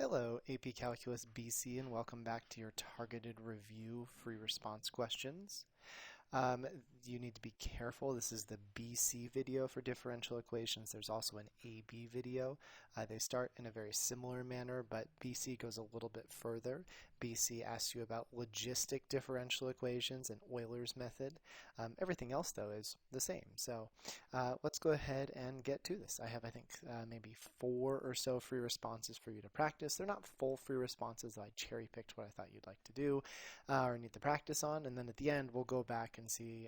Hello, AP Calculus BC, and welcome back to your targeted review free response questions. You need to be careful. This is the BC video for differential equations. There's also an AB video. They start in a very similar manner, but BC goes a little bit further. BC asks you about logistic differential equations and Euler's method. Everything else, though, is the same. So let's go ahead and get to this. I have, I think, maybe 4 or so free responses for you to practice. They're not full free responses. I cherry-picked what I thought you'd like to do or need to practice on, and then at the end, we'll go back and see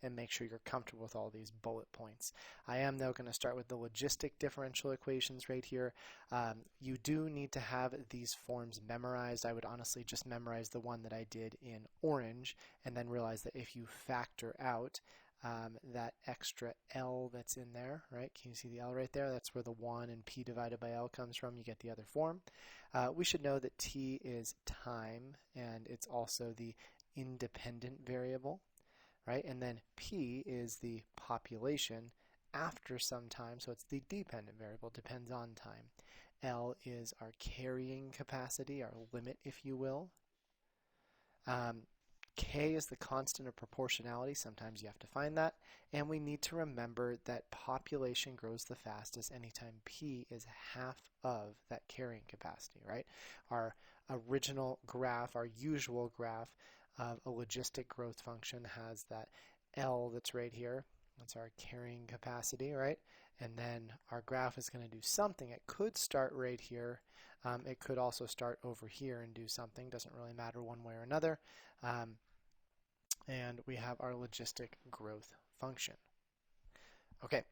and make sure you're comfortable with all these bullet points. I am, though, going to start with the logistic differential equations right here. You do need to have these forms memorized. I would honestly just memorize the one that I did in orange and then realize that if you factor out that extra L that's in there, right? Can you see the L right there? That's where the 1 and P divided by L comes from. You get the other form. We should know that T is time, and it's also the independent variable, right? And then P is the population after some time, so it's the dependent variable, depends on time. L is our carrying capacity, our limit, if you will. K is the constant of proportionality. Sometimes you have to find that. And we need to remember that population grows the fastest anytime P is half of that carrying capacity, right? Our original graph, our usual graph of a logistic growth function has that L that's right here. That's our carrying capacity, right? And then our graph is going to do something. It could start right here. It could also start over here and do something. Doesn't really matter one way or another. And we have our logistic growth function. Okay,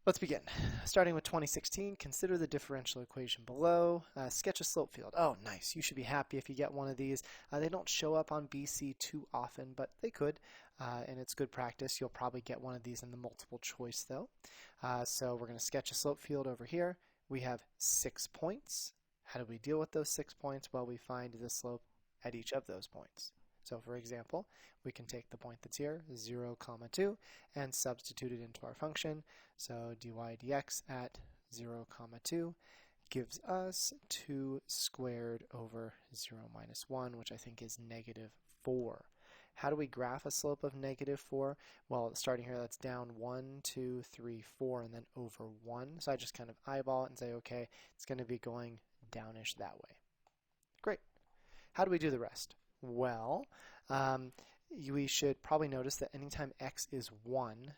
let's begin. Starting with 2016, consider the differential equation below. Sketch a slope field. Oh, nice. You should be happy if you get one of these. They don't show up on BC too often, but they could, and it's good practice. You'll probably get one of these in the multiple choice, though. So we're going to sketch a slope field over here. We have 6 points. How do we deal with those 6 points? Well, we find the slope at each of those points. So for example, we can take the point that's here, 0, 2, and substitute it into our function. So dy dx at 0, 2 gives us 2 squared over 0 minus 1, which I think is negative 4. How do we graph a slope of negative 4? Well, starting here, that's down 1, 2, 3, 4, and then over 1. So I just kind of eyeball it and say, okay, it's going to be going downish that way. Great. How do we do the rest? Well, we should probably notice that anytime x is 1,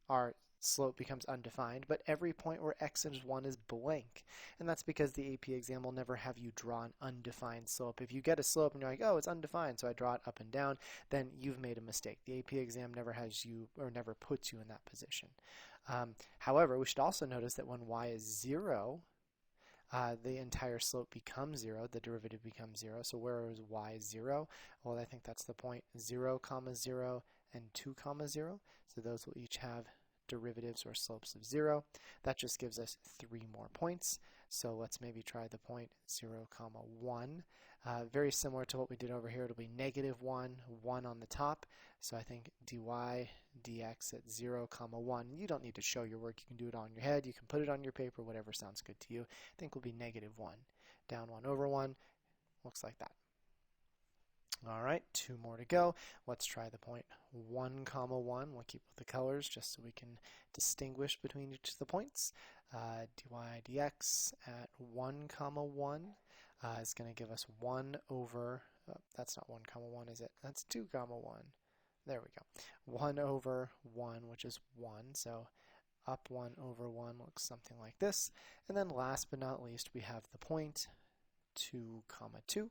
our slope becomes undefined, but every point where x is 1 is blank. And that's because the AP exam will never have you draw an undefined slope. If you get a slope and you're like, oh, it's undefined, so I draw it up and down, then you've made a mistake. The AP exam never has you, or never puts you in that position. However, we should also notice that when y is 0, the entire slope becomes 0, the derivative becomes 0. So where is y 0? Well, I think that's the point 0, 0, and 2, 0. So those will each have derivatives or slopes of 0. That just gives us 3 more points. So let's maybe try the point 0, 1. Very similar to what we did over here. It'll be negative 1, 1 on the top. So I think dy dx at 0, 1. You don't need to show your work. You can do it on your head. You can put it on your paper, whatever sounds good to you. I think will be negative 1. Down 1 over 1. Looks like that. All right, 2 more to go. Let's try the point 1, 1. We'll keep with the colors just so we can distinguish between each of the points. Dy dx at 1, 1 is going to give us 1 over, that's not 1, 1, is it? That's 2, 1. There we go. 1 over 1, which is 1. So up 1 over 1 looks something like this. And then last but not least, we have the point 2, 2.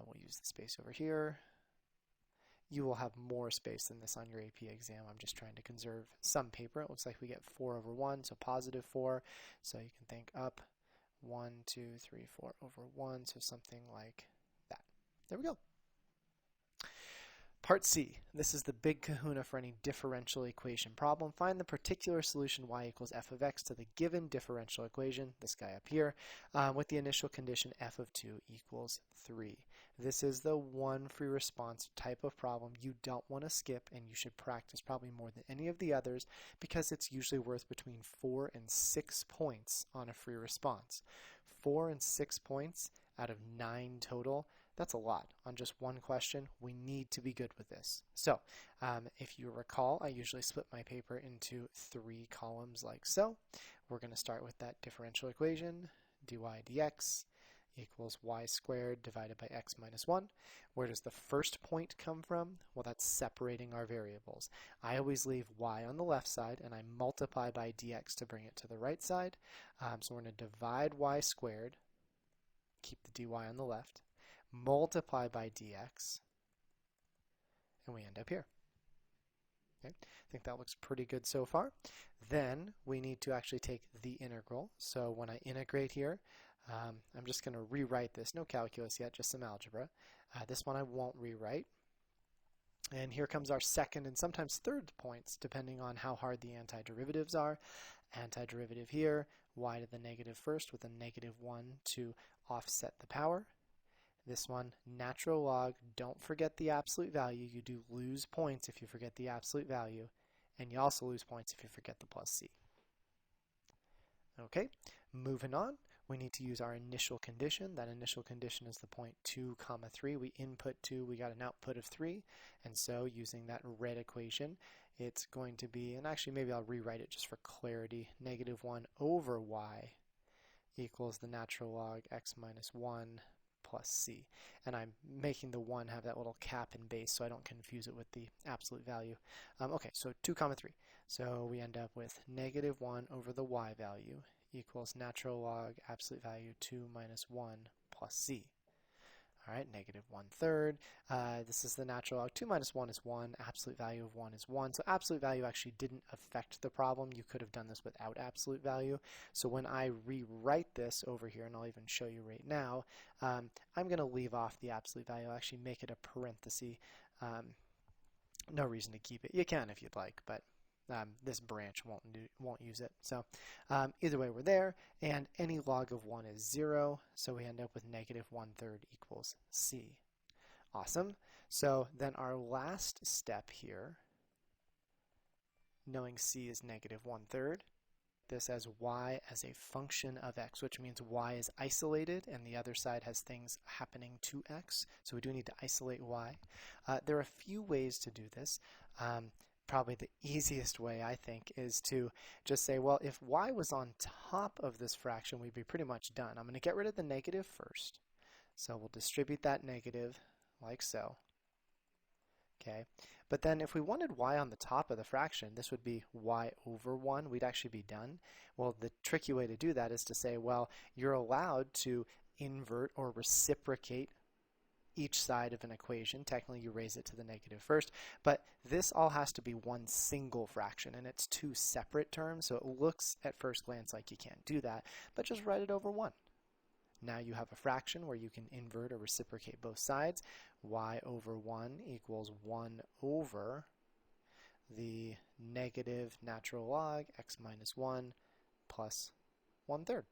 We'll use the space over here. You will have more space than this on your AP exam. I'm just trying to conserve some paper. It looks like we get 4 over 1, so positive 4. So you can think up 1, 2, 3, 4 over 1, so something like that. There we go. Part C. This is the big kahuna for any differential equation problem. Find the particular solution y equals f of x to the given differential equation, this guy up here, with the initial condition f of 2 equals 3. This is the one free response type of problem you don't want to skip, and you should practice probably more than any of the others because it's usually worth between 4 and 6 points on a free response. 4 and 6 points out of 9 total. That's a lot on just one question. We need to be good with this. So if you recall, I usually split my paper into 3 columns like so. We're going to start with that differential equation, dy dx equals y squared divided by x minus 1. Where does the first point come from? Well, that's separating our variables. I always leave y on the left side and I multiply by dx to bring it to the right side. So we're going to divide y squared, keep the dy on the left, multiply by dx, and we end up here. Okay. I think that looks pretty good so far. Then we need to actually take the integral. So when I integrate here, I'm just going to rewrite this. No calculus yet, just some algebra. This one I won't rewrite. And here comes our second and sometimes third points, depending on how hard the antiderivatives are. Antiderivative here, y to the negative first with a negative 1 to offset the power. This one, natural log, don't forget the absolute value. You do lose points if you forget the absolute value, and you also lose points if you forget the plus c. Okay, moving on, we need to use our initial condition. That initial condition is the point 2, 3. We input 2, we got an output of 3, and so using that red equation, it's going to be, and actually maybe I'll rewrite it just for clarity, negative 1 over y equals the natural log x minus 1 plus c. And I'm making the 1 have that little cap and base so I don't confuse it with the absolute value. Okay, so 2, 3. So we end up with negative 1 over the y value equals natural log absolute value 2 minus 1 plus c. All right, negative 1/3. This is the natural log. 2 minus 1 is 1. Absolute value of 1 is 1. So absolute value actually didn't affect the problem. You could have done this without absolute value. So when I rewrite this over here, and I'll even show you right now, I'm going to leave off the absolute value. I'll actually make it a parenthesis. No reason to keep it. You can if you'd like, but this branch won't use it. So either way, we're there, and any log of 1 is 0, so we end up with negative 1/3 equals c. Awesome. So then our last step here, knowing c is negative 1/3, this as y as a function of x, which means y is isolated and the other side has things happening to x, so we do need to isolate y. There are a few ways to do this. Probably the easiest way, I think, is to just say, well, if y was on top of this fraction, we'd be pretty much done. I'm going to get rid of the negative first. So we'll distribute that negative like so. Okay. But then if we wanted y on the top of the fraction, this would be y over 1. We'd actually be done. Well, the tricky way to do that is to say, well, you're allowed to invert or reciprocate each side of an equation. Technically, you raise it to the negative first, but this all has to be one single fraction, and it's 2 separate terms, so it looks at first glance like you can't do that, but just write it over 1. Now you have a fraction where you can invert or reciprocate both sides. Y over 1 equals 1 over the negative natural log x minus 1 plus 1/3.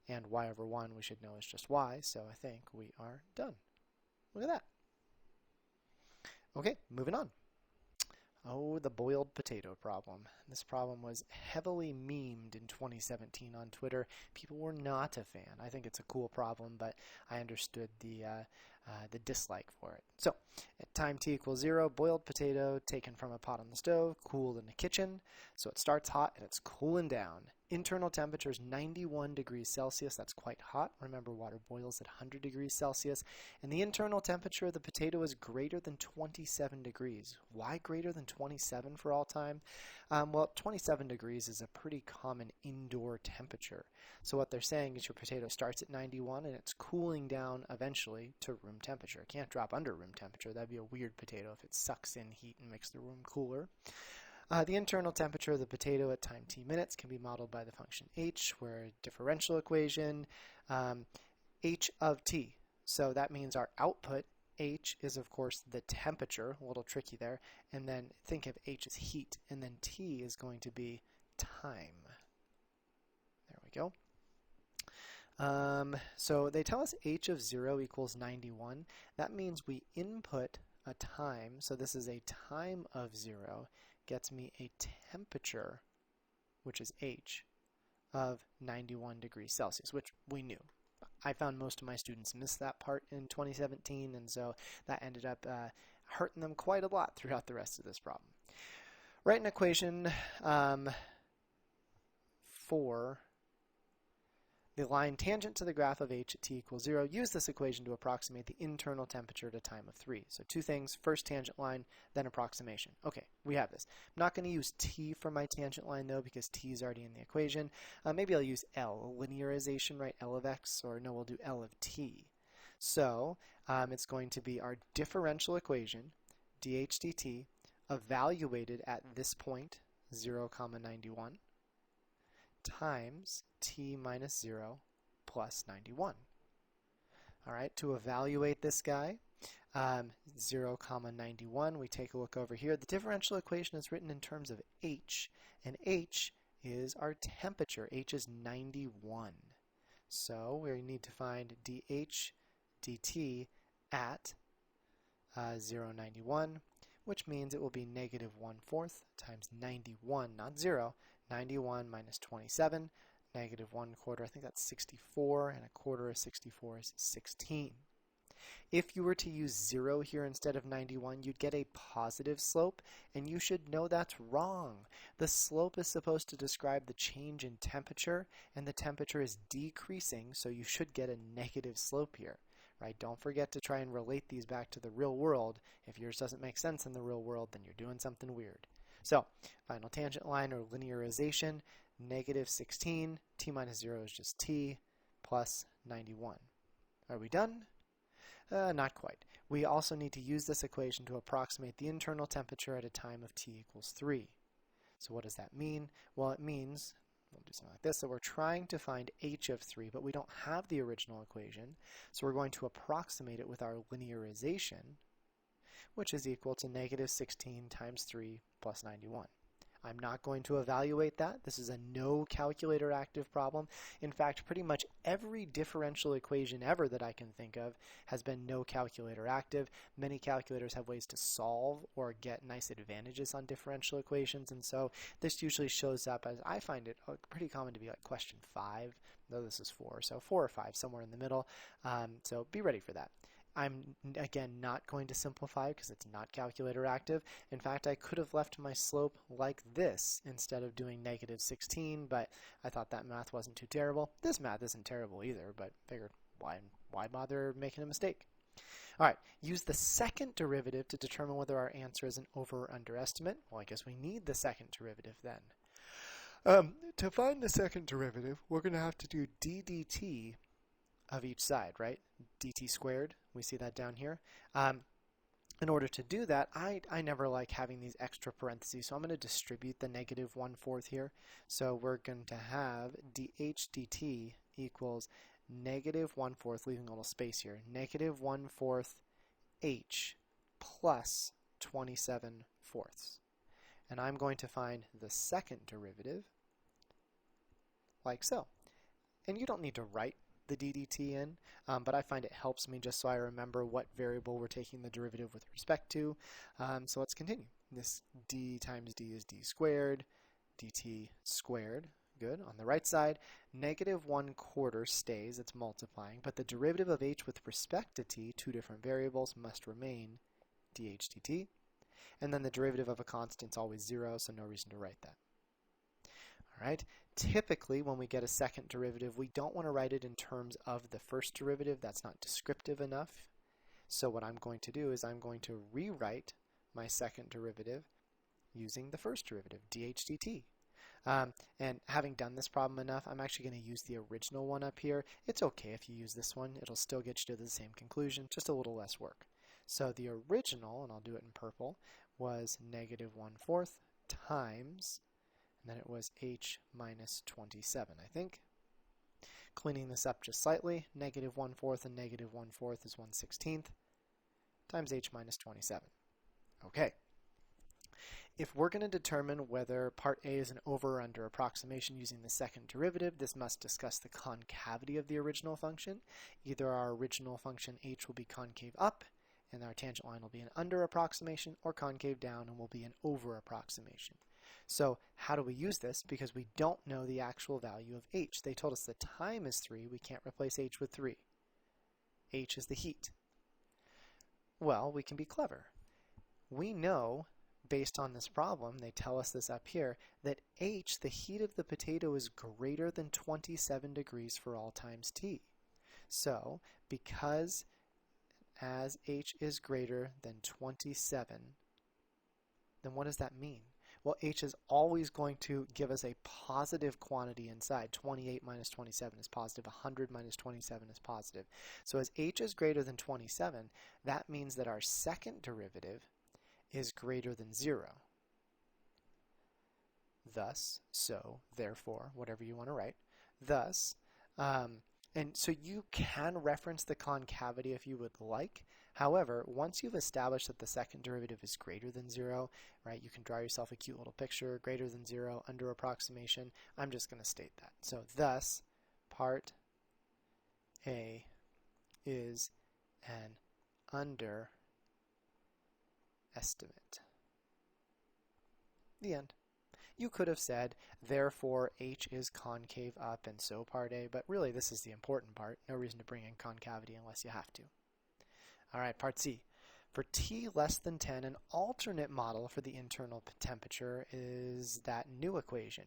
And y over 1 we should know is just y, so I think we are done. Look at that. Okay, moving on. Oh, the boiled potato problem. This problem was heavily memed in 2017 on Twitter. People were not a fan. I think it's a cool problem, but I understood the dislike for it. So, at time t equals 0, boiled potato taken from a pot on the stove, cooled in the kitchen. So it starts hot and it's cooling down. Internal temperature is 91 degrees Celsius. That's quite hot. Remember, water boils at 100 degrees Celsius. And the internal temperature of the potato is greater than 27 degrees. Why greater than 27 for all time? Well, 27 degrees is a pretty common indoor temperature. So what they're saying is your potato starts at 91 and it's cooling down eventually to room temperature. It can't drop under room temperature. That'd be a weird potato if it sucks in heat and makes the room cooler. The internal temperature of the potato at time t minutes can be modeled by the function h, where a differential equation h of t. So that means our output H is, of course, the temperature, a little tricky there, and then think of H as heat, and then T is going to be time. There we go. So they tell us H of 0 equals 91. That means we input a time, so this is a time of 0, gets me a temperature, which is H, of 91 degrees Celsius, which we knew. I found most of my students missed that part in 2017, and so that ended up hurting them quite a lot throughout the rest of this problem. Write an equation for the line tangent to the graph of h at t equals 0. Use this equation to approximate the internal temperature at a time of 3. So two things, first tangent line, then approximation. Okay, we have this. I'm not going to use t for my tangent line though because t is already in the equation. Maybe I'll use L, linearization, right? L of x, or no, we'll do L of t. So it's going to be our differential equation, dh dt, evaluated at this point, 0, 91, times t minus 0 plus 91. All right, to evaluate this guy, 0, 91, we take a look over here. The differential equation is written in terms of h, and h is our temperature. H is 91. So we need to find dh dt at 0, 91, which means it will be negative 1/4 times 91, not 0, 91 minus 27, negative 1/4, I think that's 64, and 1/4 of 64 is 16. If you were to use 0 here instead of 91, you'd get a positive slope, and you should know that's wrong. The slope is supposed to describe the change in temperature, and the temperature is decreasing, so you should get a negative slope here. Right? Don't forget to try and relate these back to the real world. If yours doesn't make sense in the real world, then you're doing something weird. So, final tangent line or linearization, negative 16, t minus 0 is just t, plus 91. Are we done? Not quite. We also need to use this equation to approximate the internal temperature at a time of t equals 3. So what does that mean? Well, it means, we'll do something like this, so we're trying to find h of 3, but we don't have the original equation, so we're going to approximate it with our linearization, which is equal to negative 16 times 3 plus 91. I'm not going to evaluate that. This is a no calculator active problem. In fact, pretty much every differential equation ever that I can think of has been no calculator active. Many calculators have ways to solve or get nice advantages on differential equations, and so this usually shows up as, I find it pretty common to be like question 5, though this is 4, so 4 or 5, somewhere in the middle. So be ready for that. I'm, again, not going to simplify because it's not calculator active. In fact, I could have left my slope like this instead of doing negative 16, but I thought that math wasn't too terrible. This math isn't terrible either, but figured, why bother making a mistake? All right, use the second derivative to determine whether our answer is an over or underestimate. Well, I guess we need the second derivative then. To find the second derivative, we're going to have to do d dt of each side, right? dt squared, we see that down here. In order to do that, I never like having these extra parentheses, so I'm going to distribute the negative 1/4 here. So we're going to have dh dt equals negative 1/4, leaving a little space here, negative 1/4 h plus 27/4. And I'm going to find the second derivative like so. And you don't need to write the ddt in, but I find it helps me just so I remember what variable we're taking the derivative with respect to. So let's continue. This d times d is d squared, dt squared. Good. On the right side, negative 1/4 stays, it's multiplying, but the derivative of h with respect to t, two different variables, must remain dh dt. And then the derivative of a constant is always 0, so no reason to write that. All right. Typically, when we get a second derivative, we don't want to write it in terms of the first derivative. That's not descriptive enough. So what I'm going to do is I'm going to rewrite my second derivative using the first derivative, dh dt. And having done this problem enough, I'm actually going to use the original one up here. It's okay if you use this one. It'll still get you to the same conclusion, just a little less work. So the original, and I'll do it in purple, was negative 1/4 times, and then it was h minus 27, I think. Cleaning this up just slightly, negative 1/4 and negative 1/4 is 1/16. times h minus 27. Okay. If we're going to determine whether part A is an over or under approximation using the second derivative, this must discuss the concavity of the original function. Either our original function h will be concave up, and our tangent line will be an under approximation, or concave down and will be an over approximation. So how do we use this? Because we don't know the actual value of h. They told us the time is 3. We can't replace h with 3. H is the heat. Well, we can be clever. We know, based on this problem, they tell us this up here, that h, the heat of the potato, is greater than 27 degrees for all times t. So, because as h is greater than 27, then what does that mean? Well, h is always going to give us a positive quantity inside. 28 minus 27 is positive. 100 minus 27 is positive. So as h is greater than 27, that means that our second derivative is greater than 0. Thus, so, therefore, whatever you want to write. Thus, and so you can reference the concavity if you would like. However, once you've established that the second derivative is greater than 0, right, you can draw yourself a cute little picture, greater than 0, under approximation. I'm just going to state that. So thus, part A is an under estimate. The end. You could have said, therefore, h is concave up, and so part A, but really this is the important part. No reason to bring in concavity unless you have to. All right, part C. For t less than 10, an alternate model for the internal temperature is that new equation.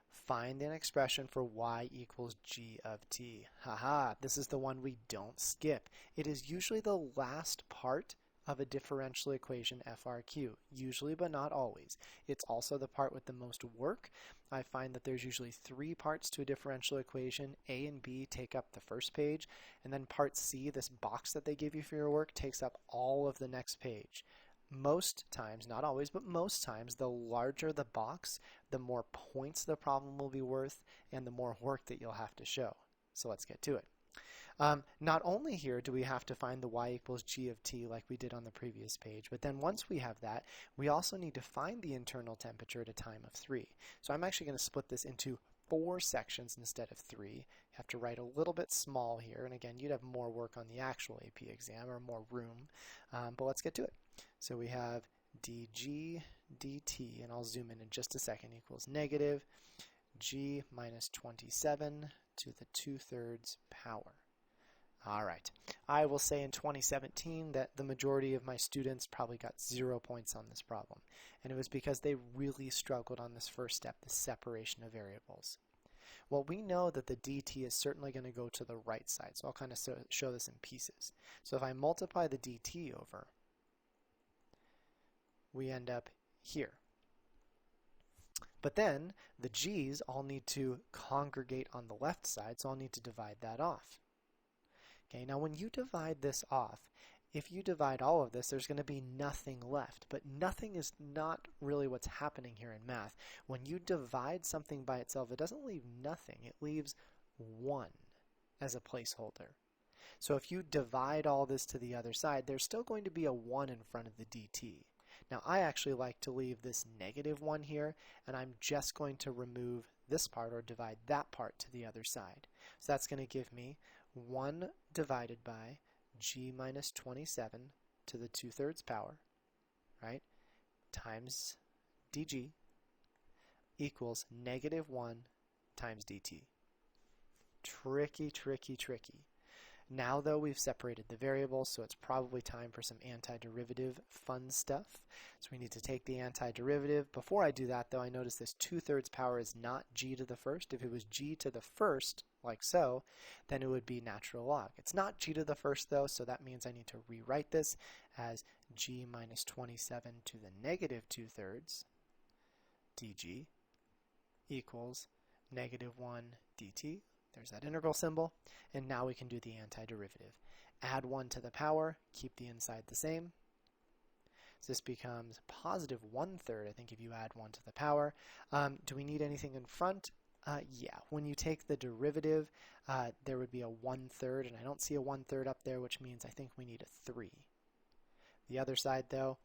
Find an expression for y equals g of t. Haha, this is the one we don't skip. It is usually the last part of a differential equation FRQ, usually but not always. It's also the part with the most work. I find that there's usually 3 parts to a differential equation. A and B take up the first page, and then part C, this box that they give you for your work, takes up all of the next page. Most times, not always, but most times, the larger the box, the more points the problem will be worth, and the more work that you'll have to show. So let's get to it. Not only here do we have to find the y equals g of t like we did on the previous page, but then once we have that, we also need to find the internal temperature at a time of 3. So I'm actually going to split this into 4 sections instead of 3. You have to write a little bit small here, and again, you'd have more work on the actual AP exam, or more room, but let's get to it. So we have dg dt, and I'll zoom in just a second, equals negative g minus 27 to the 2/3 power. All right, I will say in 2017 that the majority of my students probably got 0 points on this problem, and it was because they really struggled on this first step, the separation of variables. Well, we know that the dt is certainly going to go to the right side, so I'll kind of show this in pieces. So if I multiply the dt over, we end up here. But then the g's all need to congregate on the left side, so I'll need to divide that off. Okay, now when you divide this off, if you divide all of this, there's going to be nothing left. But nothing is not really what's happening here in math. When you divide something by itself, it doesn't leave nothing. It leaves 1 as a placeholder. So if you divide all this to the other side, there's still going to be a 1 in front of the dt. Now I actually like to leave this negative 1 here, and I'm just going to remove this part, or divide that part to the other side. So that's going to give me 1 divided by g minus 27 to the 2/3 power, right, times dg equals negative 1 times dt. Tricky, tricky, tricky. Now, though, we've separated the variables, so it's probably time for some antiderivative fun stuff. So we need to take the antiderivative. Before I do that, though, I notice this 2/3 power is not g to the first. If it was g to the first, like so, then it would be natural log. It's not g to the first, though, so that means I need to rewrite this as g minus 27 to the negative 2/3 dg equals negative 1 dt. There's that integral symbol, and now we can do the antiderivative. Add 1 to the power, keep the inside the same. So this becomes positive 1/3, I think, if you add 1 to the power. Do we need anything in front? Yeah, when you take the derivative, there would be a 1/3, and I don't see a 1/3 up there, which means I think we need a 3. The other side, though,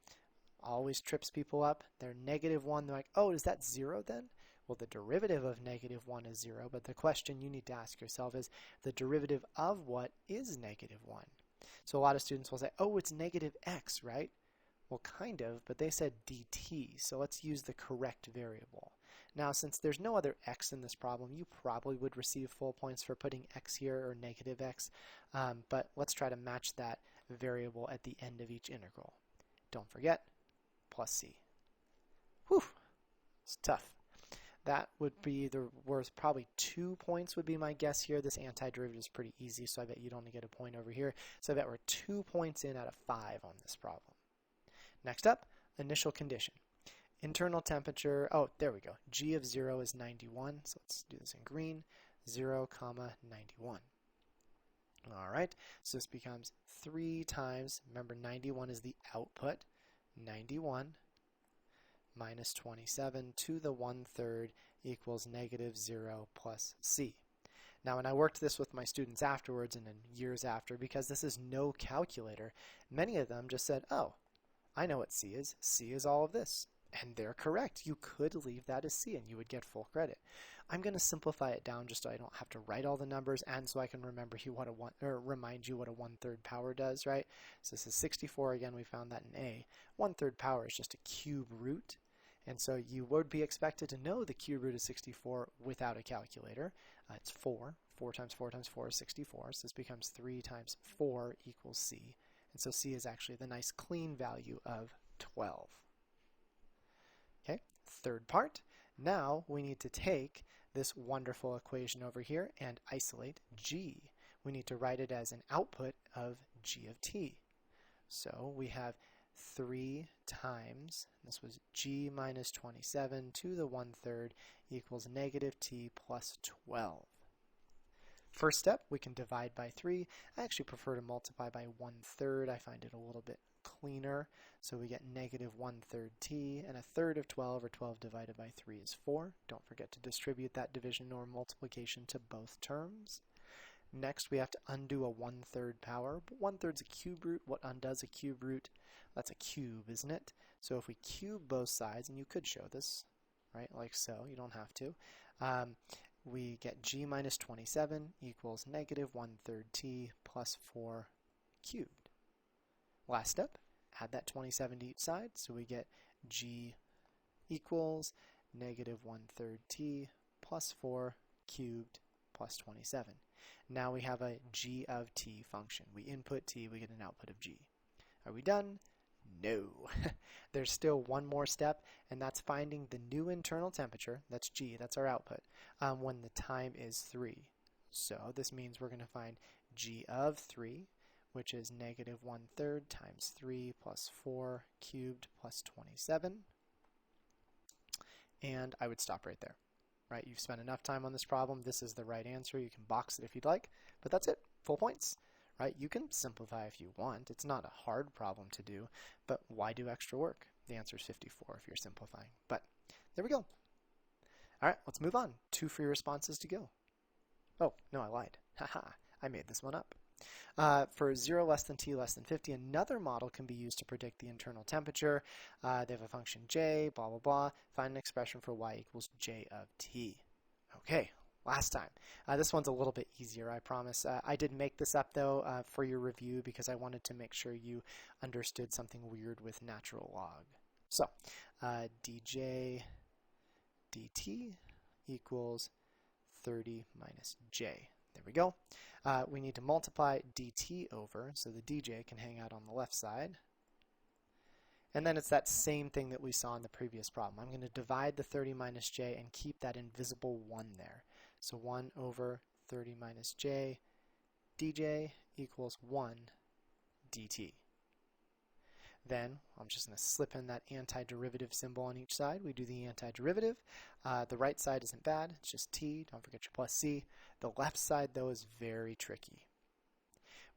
always trips people up. They're -1. They're like, oh, is that 0 then? Well, the derivative of -1 is 0, but the question you need to ask yourself is the derivative of what is -1? So a lot of students will say, oh, it's -x, right? Well, kind of, but they said dt, so let's use the correct variable. Now, since there's no other x in this problem, you probably would receive full points for putting x here or -x, but let's try to match that variable at the end of each integral. Don't forget, plus c. Whew, it's tough. That would be worth probably 2 points would be my guess here. This antiderivative is pretty easy, so I bet you'd only get a point over here. So I bet we're 2 points in out of 5 on this problem. Next up, initial condition. Internal temperature, oh, there we go. G of 0 is 91, so let's do this in green. 0, 91. All right, so this becomes 3 times, remember 91 is the output, 91 minus 27 to the 1/3 equals -0 plus c. Now, when I worked this with my students afterwards and in years after, because this is no calculator, many of them just said, oh, I know what c is. C is all of this. And they're correct. You could leave that as c and you would get full credit. I'm going to simplify it down just so I don't have to write all the numbers and so I can remember remind you what a 1/3 power does, right? So this is 64 again. We found that in A. 1/3 power is just a cube root. And so you would be expected to know the cube root of 64 without a calculator. It's 4. 4 times 4 times 4 is 64. So this becomes 3 times 4 equals c. And so c is actually the nice clean value of 12. Okay, third part. Now we need to take this wonderful equation over here and isolate g. We need to write it as an output of g of t. So we have 3 times, this was g minus 27 to the 1/3 equals -t plus 12. First step, we can divide by 3. I actually prefer to multiply by 1/3. I find it a little bit cleaner. So we get -1/3 t, and 1/3 of 12, or 12 divided by 3 is 4. Don't forget to distribute that division or multiplication to both terms. Next, we have to undo a 1/3 power, but 1/3 is a cube root. What undoes a cube root? That's a cube, isn't it? So if we cube both sides, and you could show this, right, like so, you don't have to, we get g minus 27 equals -1/3 t plus 4 cubed. Last step, add that 27 to each side, so we get g equals -1/3 t plus 4 cubed plus 27. Now we have a g of t function. We input t, we get an output of g. Are we done? No. There's still one more step, and that's finding the new internal temperature, that's g, that's our output, when the time is 3. So this means we're going to find g of 3, which is -1/3 times 3 plus 4 cubed plus 27. And I would stop right there. Right? You've spent enough time on this problem. This is the right answer. You can box it if you'd like, but that's it. Full points. Right? You can simplify if you want. It's not a hard problem to do, but why do extra work? The answer is 54 if you're simplifying. But there we go. All right, let's move on. 2 free responses to go. Oh, no, I lied. Haha, I made this one up. For 0 less than t less than 50, another model can be used to predict the internal temperature. They have a function j, blah, blah, blah. Find an expression for y equals j of t. Okay, last time. This one's a little bit easier, I promise. I did make this up, though, for your review because I wanted to make sure you understood something weird with natural log. So, dj dt equals 30 minus j. There we go. We need to multiply dt over, so the dj can hang out on the left side. And then it's that same thing that we saw in the previous problem. I'm going to divide the 30 minus j and keep that invisible 1 there. So 1 over 30 minus j, dj equals 1 dt. Then I'm just going to slip in that antiderivative symbol on each side. We do the antiderivative. The right side isn't bad. It's just t. Don't forget your plus c. The left side, though, is very tricky.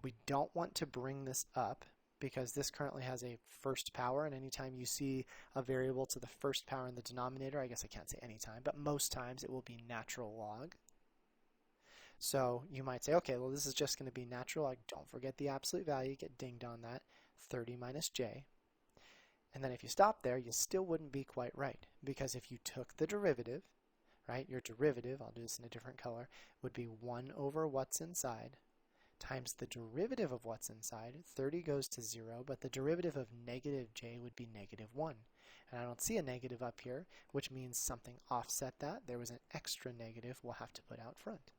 We don't want to bring this up because this currently has a first power, and anytime you see a variable to the first power in the denominator, I guess I can't say anytime, but most times it will be natural log. So you might say, okay, well, this is just going to be natural log. Don't forget the absolute value. Get dinged on that. 30 minus j. And then if you stop there, you still wouldn't be quite right, because if you took the derivative, right, your derivative, I'll do this in a different color, would be 1 over what's inside times the derivative of what's inside. 30 goes to 0, but the derivative of negative j would be negative 1. And I don't see a negative up here, which means something offset that. There was an extra negative we'll have to put out front.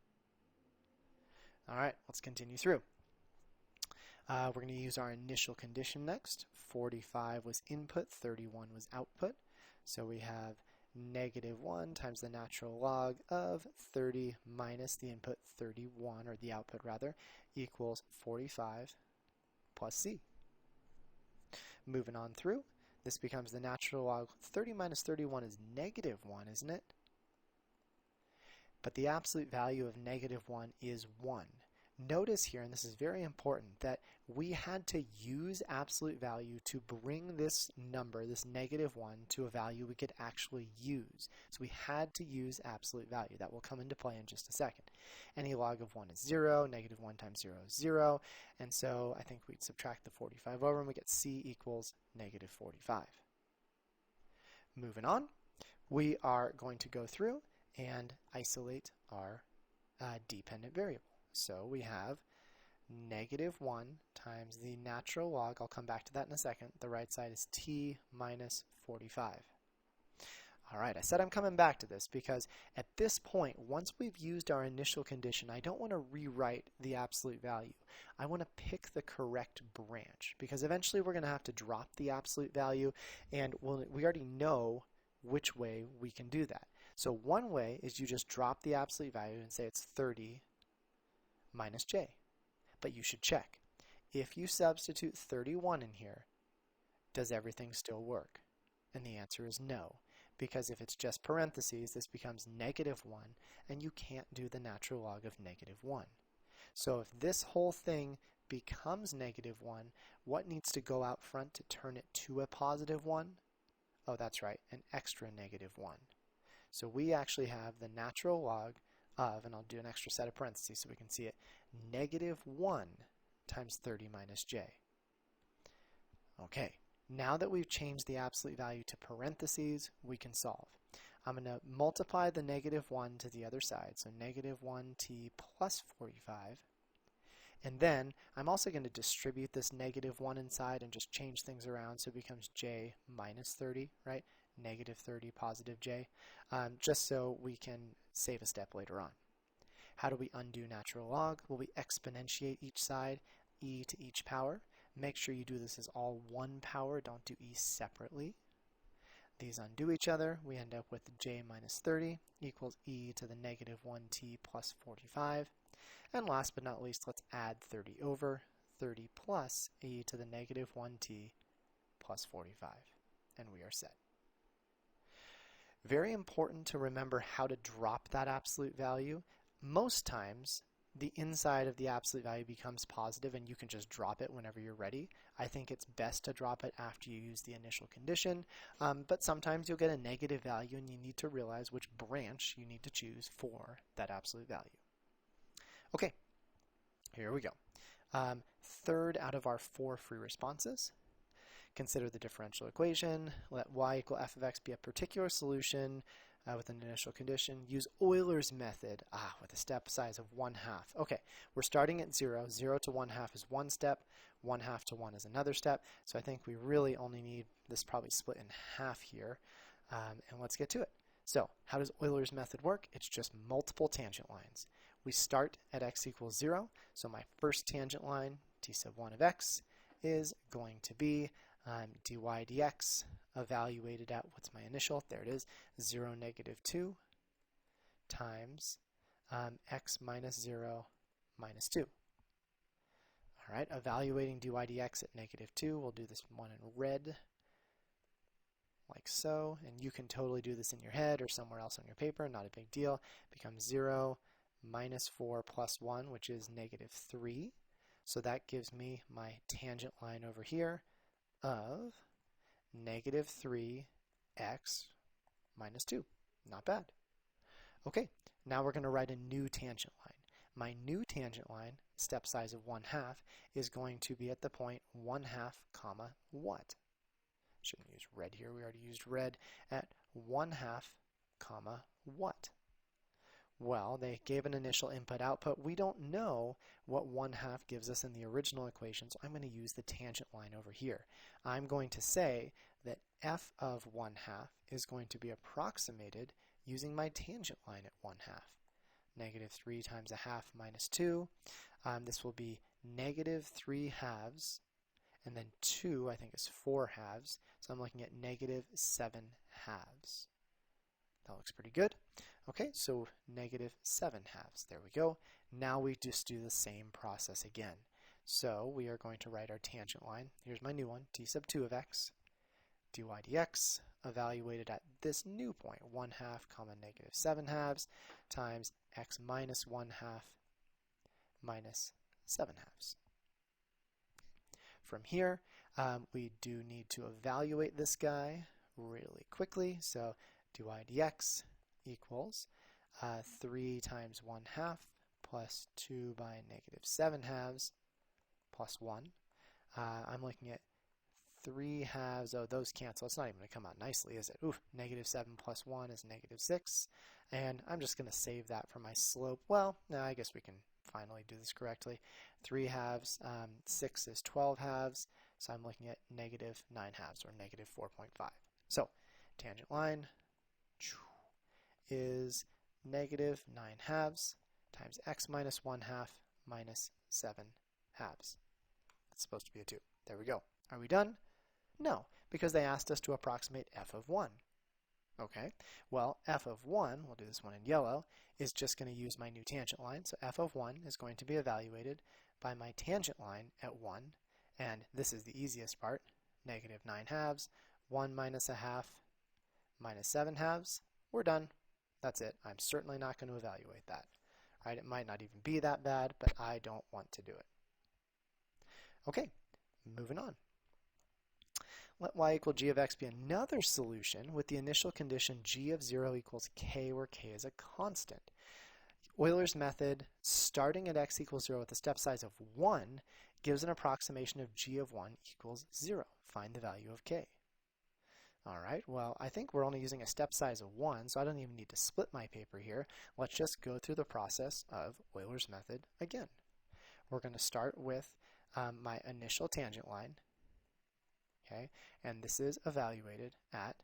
All right, let's continue through. We're going to use our initial condition next. 45 was input, 31 was output. So we have negative 1 times the natural log of 30 minus the input 31, or the output rather, equals 45 plus c. Moving on through, this becomes the natural log. 30 minus 31 is negative 1, isn't it? But the absolute value of negative 1 is 1. Notice here, and this is very important, that we had to use absolute value to bring this number, this negative 1, to a value we could actually use. So we had to use absolute value. That will come into play in just a second. Any log of 1 is 0, negative 1 times 0 is 0, and so I think we'd subtract the 45 over and we get c equals negative 45. Moving on, we are going to go through and isolate our dependent variable. So we have negative 1 times the natural log. I'll come back to that in a second. The right side is t minus 45. All right, I said I'm coming back to this because at this point, once we've used our initial condition, I don't want to rewrite the absolute value. I want to pick the correct branch, because eventually we're going to have to drop the absolute value, and we already know which way we can do that. So one way is you just drop the absolute value and say it's 30 minus j. But you should check. If you substitute 31 in here, does everything still work? And the answer is no, because if it's just parentheses, this becomes negative 1, and you can't do the natural log of negative 1. So if this whole thing becomes negative 1, what needs to go out front to turn it to a positive 1? Oh, that's right, an extra negative 1. So we actually have the natural log of, and I'll do an extra set of parentheses so we can see it, negative 1 times 30 minus j. Okay, now that we've changed the absolute value to parentheses, we can solve. I'm going to multiply the negative 1 to the other side, so negative 1t plus 45. And then I'm also going to distribute this negative 1 inside and just change things around so it becomes j minus 30, right? Negative 30, positive j, just so we can save a step later on. How do we undo natural log? Well, we exponentiate each side, e to each power. Make sure you do this as all one power, don't do e separately. These undo each other. We end up with j minus 30 equals e to the negative 1t plus 45. And last but not least, let's add 30 over. 30 plus e to the negative 1t plus 45. And we are set. Very important to remember how to drop that absolute value. Most times, the inside of the absolute value becomes positive and you can just drop it whenever you're ready. I think it's best to drop it after you use the initial condition, but sometimes you'll get a negative value and you need to realize which branch you need to choose for that absolute value. Okay, here we go. Third out of our 4 free responses. Consider the differential equation. Let y equal f of x be a particular solution with an initial condition. Use Euler's method with a step size of 1/2. Okay, we're starting at 0. 0 to 1/2 is one step. 1/2 to 1 is another step. So I think we really only need this probably split in half here. And let's get to it. So how does Euler's method work? It's just multiple tangent lines. We start at x equals 0. So my first tangent line, t sub 1 of x, is going to be dy dx evaluated at, what's my initial? There it is, 0, negative 2 times x minus 0 minus 2. All right, evaluating dy dx at negative 2, we'll do this one in red, like so, and you can totally do this in your head or somewhere else on your paper, not a big deal. It becomes 0 minus 4 plus 1, which is negative 3. So that gives me my tangent line over here of negative 3x minus 2. Not bad. Okay, now we're going to write a new tangent line. my new tangent line, step size of 1/2, is going to be at the point 1/2 comma what? Shouldn't use red here. We already used red at 1/2 comma what? Well, they gave an initial input-output. We don't know what 1/2 gives us in the original equation, so I'm going to use the tangent line over here. I'm going to say that f of 1/2 is going to be approximated using my tangent line at 1/2. -3 times 1/2 minus 2. This will be -3/2, and then 2, I think, is 4/2. So I'm looking at -7/2. That looks pretty good. Okay, so -7/2. There we go. Now we just do the same process again. So we are going to write our tangent line. Here's my new one, t sub 2 of x, dy dx, evaluated at this new point, 1/2 comma -7/2 times x minus 1/2 minus 7/2. From here, we do need to evaluate this guy really quickly. So dy dx equals 3 times 1/2 plus 2 by -7/2 plus 1. I'm looking at 3/2. Oh, those cancel. It's not even going to come out nicely, is it? Ooh, -7 plus 1 is -6. And I'm just going to save that for my slope. Well, no, I guess we can finally do this correctly. 3/2, 6 is 12/2. So I'm looking at -9/2 or -4.5. So tangent line is -9/2 times x minus 1/2 minus 7/2. It's supposed to be a 2. There we go. Are we done? No, because they asked us to approximate f of 1. Okay, well, f of 1, we'll do this one in yellow, is just going to use my new tangent line. So f of 1 is going to be evaluated by my tangent line at 1. And this is the easiest part. -9/2, 1 minus 1/2 minus 7/2. We're done. That's it. I'm certainly not going to evaluate that. Right? It might not even be that bad, but I don't want to do it. Okay, moving on. Let y equal g of x be another solution with the initial condition g of 0 equals k, where k is a constant. Euler's method, starting at x equals 0 with a step size of 1, gives an approximation of g of 1 equals 0. Find the value of k. All right, well, I think we're only using a step size of 1, so I don't even need to split my paper here. Let's just go through the process of Euler's method again. We're going to start with my initial tangent line, okay, and this is evaluated at,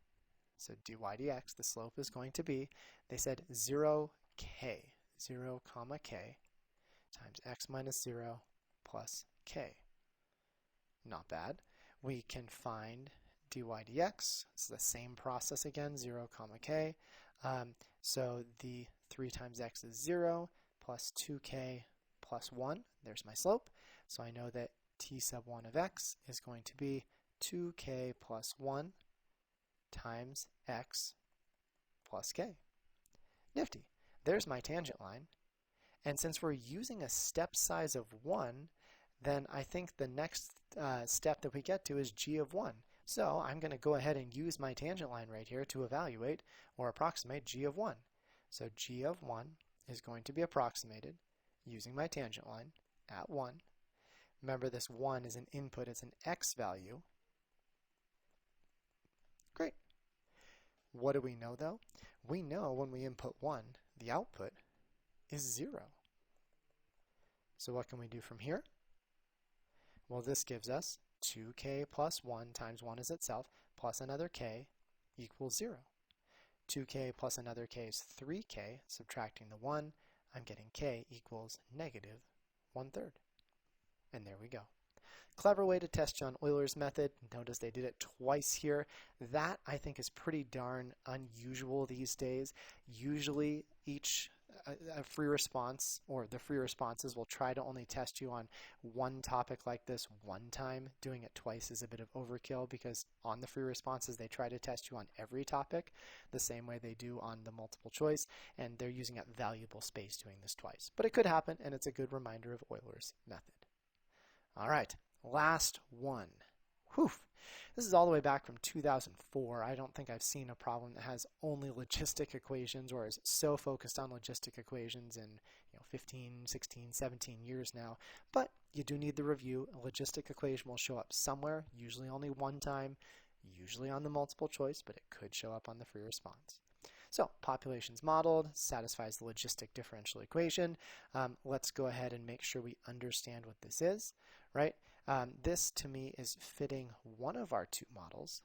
so dy dx, the slope is going to be, they said 0k, 0 comma k, times x minus 0 plus k. Not bad. We can find dy dx. It's the same process again, 0 comma k. So the 3 times x is 0 plus 2k plus 1. There's my slope. So I know that t sub 1 of x is going to be 2k plus 1 times x plus k. Nifty. There's my tangent line. And since we're using a step size of 1, then I think the next step that we get to is g of 1. So I'm going to go ahead and use my tangent line right here to evaluate or approximate g of 1. So g of 1 is going to be approximated using my tangent line at 1. Remember, this 1 is an input, it's an x value. Great. What do we know though? We know when we input 1, the output is 0. So what can we do from here? Well, this gives us 2k plus 1 times 1 is itself, plus another k equals 0. 2k plus another k is 3k. Subtracting the 1, I'm getting k equals -1/3. And there we go. Clever way to test you on Euler's method. Notice they did it twice here. That, I think, is pretty darn unusual these days. Usually a free response, or the free responses, will try to only test you on one topic like this one time. Doing it twice is a bit of overkill, because on the free responses they try to test you on every topic the same way they do on the multiple choice, and they're using up valuable space doing this twice. But it could happen, and it's a good reminder of Euler's method. All right, last one. Whew. This is all the way back from 2004. I don't think I've seen a problem that has only logistic equations or is so focused on logistic equations in 15, 16, 17 years now, but you do need the review. A logistic equation will show up somewhere, usually only one time, usually on the multiple choice, but it could show up on the free response. So population's modeled, satisfies the logistic differential equation. Let's go ahead and make sure we understand what this is, right? This to me is fitting one of our two models,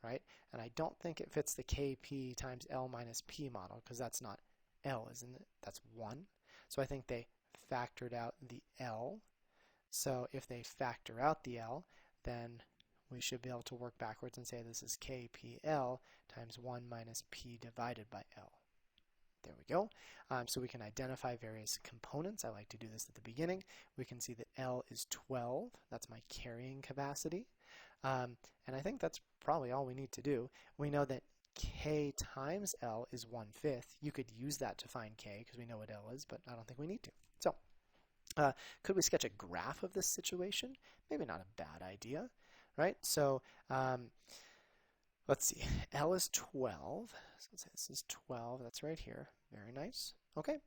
right? And I don't think it fits the Kp times L minus P model because that's not L, isn't it? That's 1. So I think they factored out the L. So if they factor out the L, then we should be able to work backwards and say this is KPL times 1 minus P divided by L. There we go. So we can identify various components. I like to do this at the beginning. We can see that L is 12. That's my carrying capacity. And I think that's probably all we need to do. We know that K times L is 1/5. You could use that to find K because we know what L is, but I don't think we need to. So could we sketch a graph of this situation? Maybe not a bad idea, right? So let's see. L is 12. So let's say this is 12. That's right here. Very nice. Okay.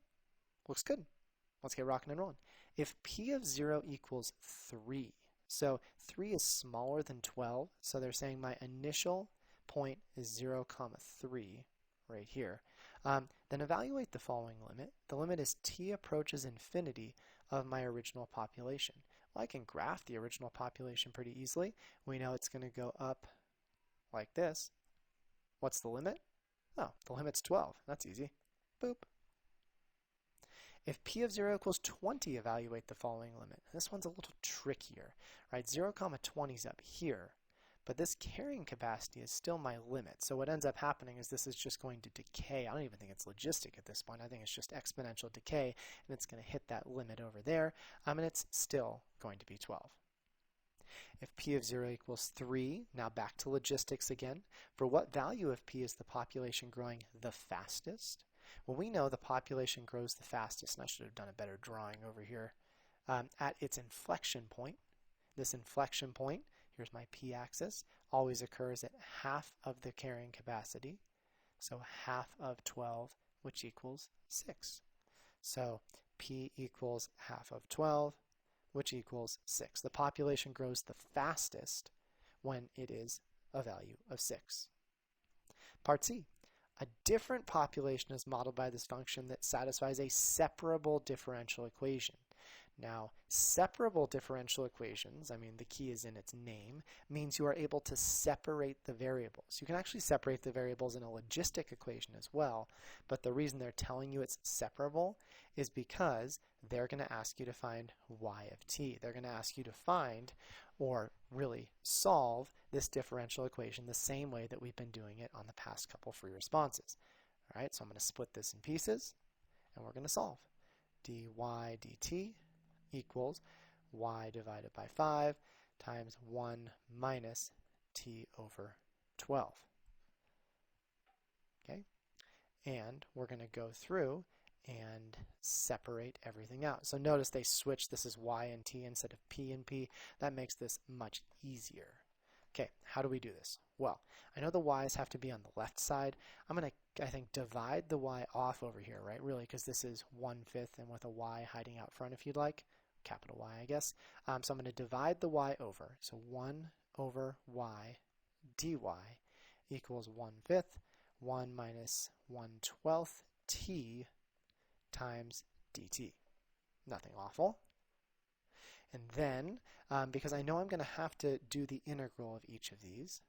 Looks good. Let's get rocking and rolling. If P of 0 equals 3, so 3 is smaller than 12, so they're saying my initial point is 0, 3 right here. Then evaluate the following limit. The limit is t approaches infinity of my original population. Well, I can graph the original population pretty easily. We know it's going to go up like this. What's the limit? Oh, the limit's 12. That's easy. Boop. If P of 0 equals 20, evaluate the following limit. This one's a little trickier, right? 0, 20 is up here, but this carrying capacity is still my limit. So what ends up happening is this is just going to decay. I don't even think it's logistic at this point. I think it's just exponential decay, and it's going to hit that limit over there, and it's still going to be 12. If P of 0 equals 3, now back to logistics again. For what value of P is the population growing the fastest? Well, we know the population grows the fastest, and I should have done a better drawing over here, at its inflection point. This inflection point, here's my p-axis, always occurs at half of the carrying capacity, so half of 12, which equals 6. So p equals half of 12, which equals 6. The population grows the fastest when it is a value of 6. Part C. A different population is modeled by this function that satisfies a separable differential equation. Now, separable differential equations, I mean the key is in its name, means you are able to separate the variables. You can actually separate the variables in a logistic equation as well, but the reason they're telling you it's separable is because they're going to ask you to find y of t. They're going to ask you to find, or really solve, this differential equation the same way that we've been doing it on the past couple free responses. All right, so I'm going to split this in pieces, and we're going to solve. dy dt equals y divided by 5 times 1 minus t over 12. Okay, and we're going to go through and separate everything out. So notice they switched. This is y and t instead of p and p. That makes this much easier. Okay, how do we do this? Well, I know the y's have to be on the left side. I'm going to, I think, divide the y off over here, right? Really, because this is 1/5 and with a y hiding out front if you'd like. Capital Y, I guess. So I'm going to divide the y over. So 1 over y dy equals 1/5, 1 minus 1/12 t times dt. Nothing awful. And then, because I know I'm going to have to do the integral of each of these,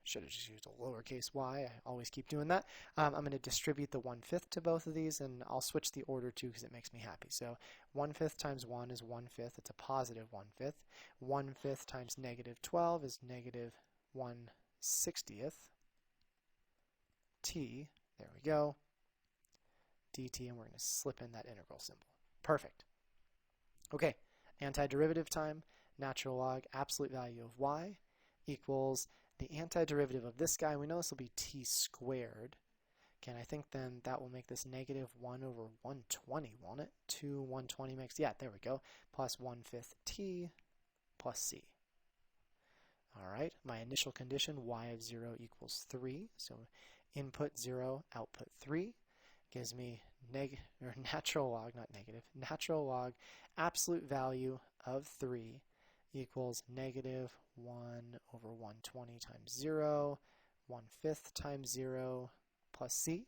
should have just used a lowercase y. I always keep doing that. I'm going to distribute the 1/5 to both of these, and I'll switch the order too because it makes me happy. So 1/5 times 1 is 1/5. It's a positive 1/5. 1/5 times negative 12 is negative 1/60th. T, there we go, dt, and we're going to slip in that integral symbol. Perfect. Okay, antiderivative time, natural log, absolute value of y equals the antiderivative of this guy. We know this will be t squared. Okay, and I think then that will make this negative 1 over 120, won't it? 2 120 makes, yeah, there we go, plus 1/5 t plus c. All right, my initial condition, y of 0 equals 3. So input 0, output 3, gives me natural log, not negative, natural log absolute value of 3 equals negative 1 over 120 times 0, 1/5 times 0 plus c.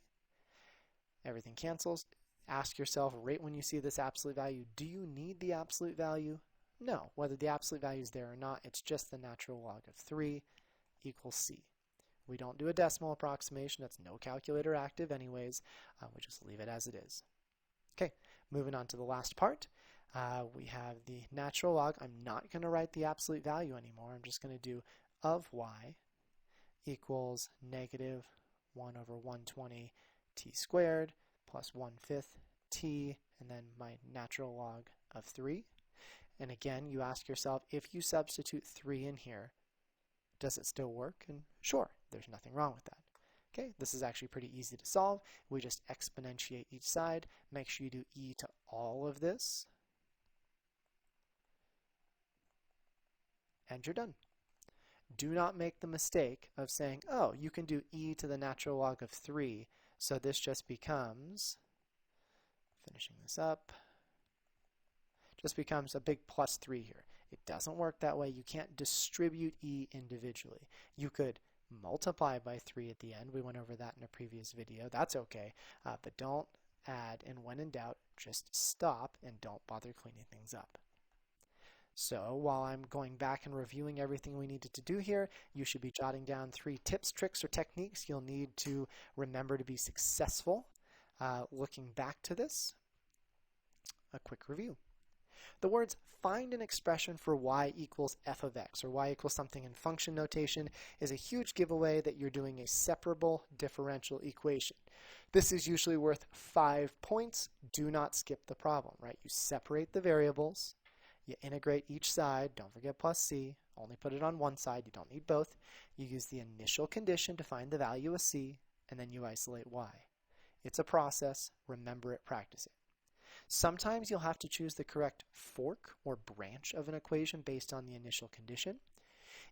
Everything cancels. Ask yourself right when you see this absolute value, do you need the absolute value? No. Whether the absolute value is there or not, it's just the natural log of 3 equals c. We don't do a decimal approximation. That's no calculator active anyways. We just leave it as it is. Okay, moving on to the last part. We have the natural log. I'm not going to write the absolute value anymore. I'm just going to do of y equals negative 1 over 120 t squared plus 1/5 t, and then my natural log of 3. And again, you ask yourself, if you substitute 3 in here, does it still work? And sure, there's nothing wrong with that. Okay, this is actually pretty easy to solve. We just exponentiate each side. Make sure you do e to all of this. And you're done. Do not make the mistake of saying, oh, you can do e to the natural log of 3, so this just becomes, finishing this up, just becomes a big plus 3 here. It doesn't work that way. You can't distribute e individually. You could multiply by 3 at the end. We went over that in a previous video. That's okay, but don't add, and when in doubt, just stop and don't bother cleaning things up. So while I'm going back and reviewing everything we needed to do here, you should be jotting down 3 tips, tricks, or techniques you'll need to remember to be successful. Looking back to this, a quick review. The words find an expression for y equals f of x, or y equals something in function notation, is a huge giveaway that you're doing a separable differential equation. This is usually worth 5 points. Do not skip the problem, right? You separate the variables. You integrate each side. Don't forget plus c. Only put it on one side. You don't need both. You use the initial condition to find the value of c, and then you isolate y. It's a process. Remember it, practice it. Sometimes you'll have to choose the correct fork or branch of an equation based on the initial condition.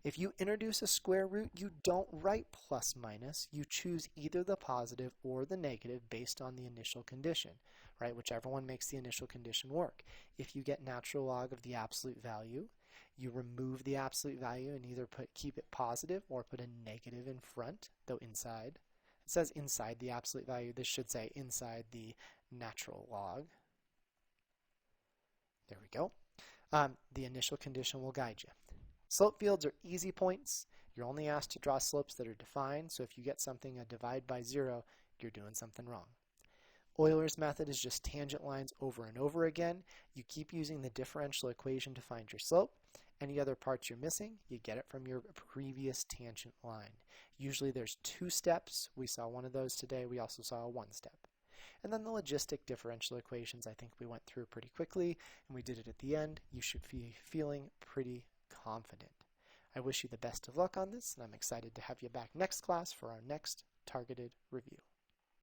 If you introduce a square root, you don't write plus minus. You choose either the positive or the negative based on the initial condition, right? Whichever one makes the initial condition work. If you get natural log of the absolute value, you remove the absolute value and either keep it positive or put a negative in front, though inside. It says inside the absolute value. This should say inside the natural log. There we go. The initial condition will guide you. Slope fields are easy points. You're only asked to draw slopes that are defined, so if you get something a divide by 0, you're doing something wrong. Euler's method is just tangent lines over and over again. You keep using the differential equation to find your slope. Any other parts you're missing, you get it from your previous tangent line. Usually there's 2 steps. We saw one of those today. We also saw a 1 step. And then the logistic differential equations, I think we went through pretty quickly, and we did it at the end. You should be feeling pretty confident. I wish you the best of luck on this, and I'm excited to have you back next class for our next targeted review.